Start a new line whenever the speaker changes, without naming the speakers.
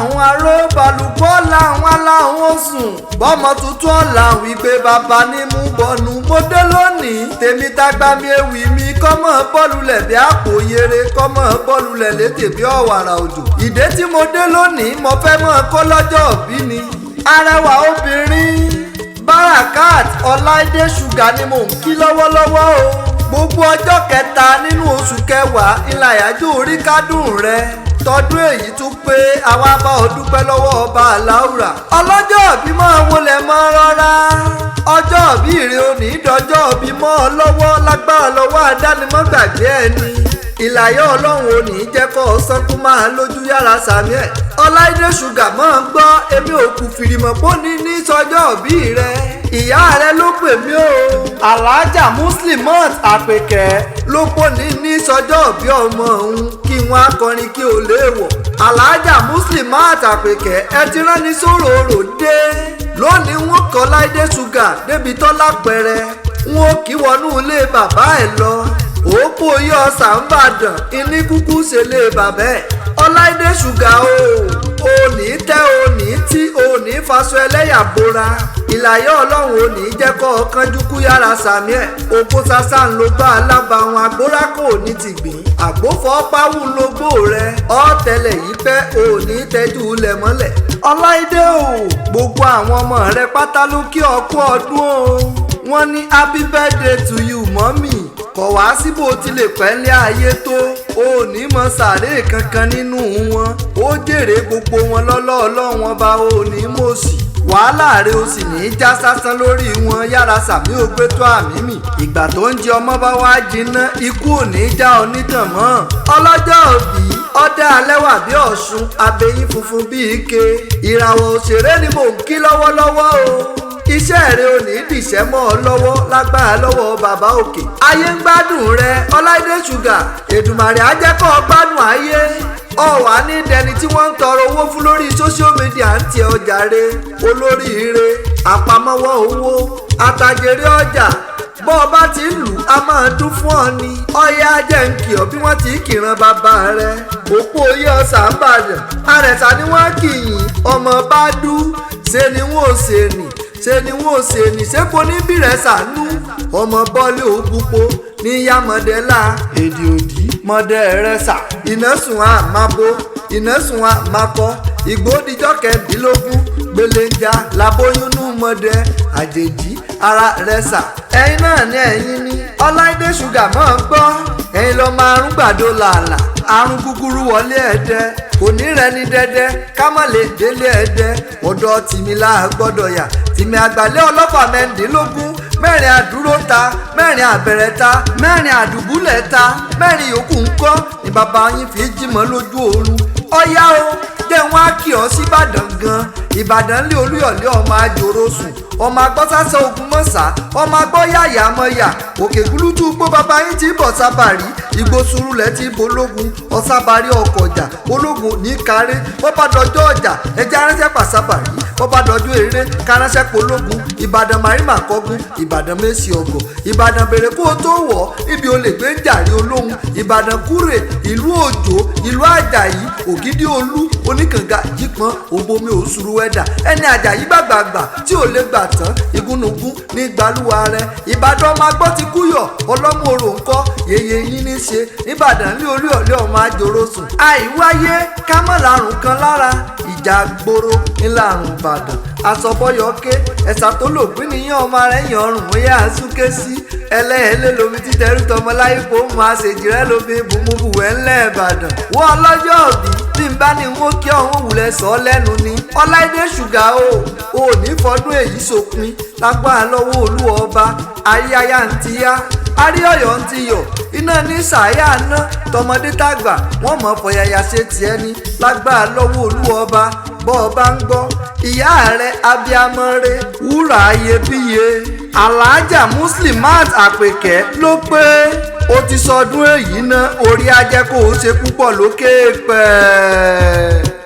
làwọn aró balùbọ́ làwọn aláwọn sùn bọ́mọ tuntun ọ̀la wípé bàbá ní mú bọ́nu mo dé lónìí tèmi tágbá mi ewì mi kọ́mọ bọ́ọ̀lùlẹ̀ bí àpò yere kọ́mọ bọ́ọ̀lùlẹ̀ létè bí ọ̀wàrà òjò ìdè tí mo dé lónìí mo fẹ́ mọ́ kó lọ́jọ́ òbí ni arẹwà obìnrin Barakat Olaide Shugar ni mò ń kí lọ́wọ́lọ́wọ́ o gbogbo ọjọ́ kẹta nínú oṣù kẹwàá ìlàyájọ́ orí kádùn rẹ tọdún èyí tún pé àwa bá ọ dúpẹ́ lọ́wọ́ ọba aláwùrà ọlọ́jọ́ òbí máa wọlé mọ́ rọra ọjọ́ òbí rẹ òní dọjọ́ òbí mọ́ ọ lọ́wọ́ lágbára lọ́wọ́ àdánimọ́ gbàgbé ẹni ìlàyé ọlọ́run ò ní jẹ́ kó o sọ́kún máa lójú yára sàmì ẹ̀ Olaide Shugar máa ń gbọ́ èmi ò kù fìrìmọ̀ pọ́ ní sọjọ́ òbí rẹ ìyá rẹ ló pè mí o Alhaja Muslimat Àpèkẹ́ ló pọ̀ ní sọjọ́ òbí ọmọ òun kí wọ́n akọrin kí o lè wọ̀ Alhaja Muslimat Àpèkẹ́ ẹ ti rán ní sòròrò dé lónìí wọn kọ Olaide Shugar débi tọ́lá pẹrẹ wọn kì í wọnú ilé bàbá ẹ lọ òpó yeosa ń bàdàn iní kúkú ṣe lé bàbá ẹ̀ Olaide Shugar o ní tẹ́ o ní tí o ní faṣọ ẹlẹ́yà bora ìlàyé ọlọ́run ò ní jẹ́ kọ́ ọ̀kanjú kú yára sàmì ẹ̀ òkú sásá ń lo bá alábàáwọn agbórákò ní tìgbín àgbófọ́ páwù lógbó rẹ ọ̀tẹlẹ̀ yìí pẹ́ o ní tẹ́jú lẹ̀ mọ́lẹ̀ Olaide o gbogbo àwọn ọmọ rẹ pátá ló kí ọ kú ọdún o wọ́n ní happy birthday to you mọ́mì kọ̀ wá síbò tí lè pẹ́ lé ayé tó o ní mọ sàárè kankan nínú wọn ó jèrè gbogbo wọn lọ́lọ́ ọlọ́wọ́n bá o ní mọ̀ọ́sì wàhálà rẹ o sì ní í já sásán lórí wọn yára sàmì ògbé tó àmì mì ìgbà tó ń jẹ ọmọ bá wá jiná ikú ò ní í já ọ nítàn mọ́ ọlọ́jọ́ òbí ọdẹ alẹ́wà bí ọ̀ṣun abẹ́yín funfun bí ike ìràwọ̀ òṣèré ni mò ń kí lọ́wọ́lọ́wọ́ o iṣẹ́ rẹ ò ní dìṣẹ́ mọ́ ọ lọ́wọ́ lágbára lọ́wọ́ bàbá òkè ayé ń gbádùn rẹ Olaide Shugar Èdùmàrè á jẹ́ kó gbádùn ayé ọ̀wá ní dẹni tí wọ́n ń tọrọ owó fún lórí social media ń tiẹ̀ ọjà rẹ olóríire àpamọ́wọ́ owó àtàjèrè ọjà bọ́ ọ bá ti lù á máa dún fún ọ ni ọyẹ ajẹ́ ń kì ọ́ bí wọ́n ti kìran bàbá rẹ òpó yeosa ń bàdàn àrẹ̀sà ni wọ́n kì í ọmọ bá dú ṣe ni wọ́n ò ṣe nì ṣe ni wọn ò ṣe ní sẹ́kọ̀ níbí rẹ̀ ṣàánú ọmọ bọ́ọ̀lù òpópó ní yàmọ̀dẹ́là èdè òdì mọ̀dẹ́ rẹ̀ ṣà ìnásùn àmàbò ìnásùn àmàkọ ìgbòdìjọ́ kẹ̀ẹ́dínlógún gbẹlẹ́njà làbóyúnú mọ̀dẹ́ àjèjì ara rẹ̀ ṣà ẹ̀yin náà ní ẹ̀yin ní Olaide Shugar mọ̀ ń gbọ́ ẹ̀yin lọ máa ń gbàdo làálà àrùn kúkúrú wọlé ẹ̀dẹ́ kò ní rẹ ní dẹ́dẹ́ ká má lè délé ẹ̀dẹ́ ọ̀dọ̀ tìmí là gbọ́dọ̀ yà tìmí àgbàlẹ̀ ọlọ́fà mẹ́rìndínlógún mẹ́rin àdúró ta mẹ́rin àbẹ̀rẹ̀ ta mẹ́rin àdùbúlẹ̀ ta mẹ́rin yòókù ń kọ́ ni bàbá yín fi jímọ̀ lójú oorun ọ̀yá o jẹ́ wọn á kí ọ sí Ìbàdàn gan Ìbàdàn lé Olúyọ̀lé ọmọ àjòrò sùn ọmọ agbọ́sásẹ́ ogun mọ́sá ọmọ agbọ́ yàyà mọ́yà òkè gúlútú gbó bàbá yín ti bọ̀ sábàrí igbó surulẹ̀ ti bológun ọ̀sábàrí ọkọ̀jà ológun ní kárẹ́ bọ́bá dọjọ́ ọjà ẹja ránṣẹ́ pàṣábàrí bọ́bá dọjọ́ eré káránṣẹ́ pológun Ìbàdàn màrímà kọ́gun Ìbàdàn mẹ́sì ọgọ̀ Ìbàdàn bèrè kó o tó wọ̀ ibi olè gbé ń jàrí olóhùn Ìbàdàn kúrè ìlú òjò ìlú àjàyí ògidì olú oníkànga jípọn òbomi òṣùrù wẹ́dà ẹni àjàyí gbàgbàgbà tí ò lè gbà tán igúnnugún ní gbalúwa rẹ Ìbàdàn ọmọ agbọ́ ti kúyọ̀ ọlọ́mú orò ńkọ́ yeye yín ní ṣe nìbàdàn lé Olúyọ̀lé ọmọ àjòrò sùn àìwáyé kámọ́lárùn kan lára ìjà gbòòrò ńlárùn Ìbàdàn àsọ̀bọ̀yọ̀ké ẹ̀sà tó lògbìn níyàn ọmọ rẹ̀ yàn ọrùn ó yà á súnké sí ẹlẹ́ẹ̀lẹ́ lomi títẹ̀rù tọmọláyé kó máa ṣèjìrẹ́ lómi bùnmùbùwẹ̀ ńlẹ̀ Ìbàdàn wọ́n ọlọ́jọ́ òbí tí n bá ní wọ́n kí ọ̀hún wulẹ̀ sọ lẹ́nu ni Olaide Shugar o ní fọdún èyí sópin lágbára lọ́wọ́ olú ọba ayáyá ń ti yá aríọ̀yọ̀ ń ti yọ̀ iná ní sàáyà ná tọmọdé tàgbà wọ́n mọ̀ fọyàyà ṣe tiẹ̀ ní lágbára lọ́wọ́ olú ọba bọ́ ọba ń gbọ́ ìyá rẹ̀ abiyamọ rẹ̀ wúrà ayébíye Alhaja Muslimat Àpèkẹ́ ló pé ó ti sọdún èyí ná orí ajẹ́ kó o ṣe púpọ̀ lókè pẹ́ẹ́.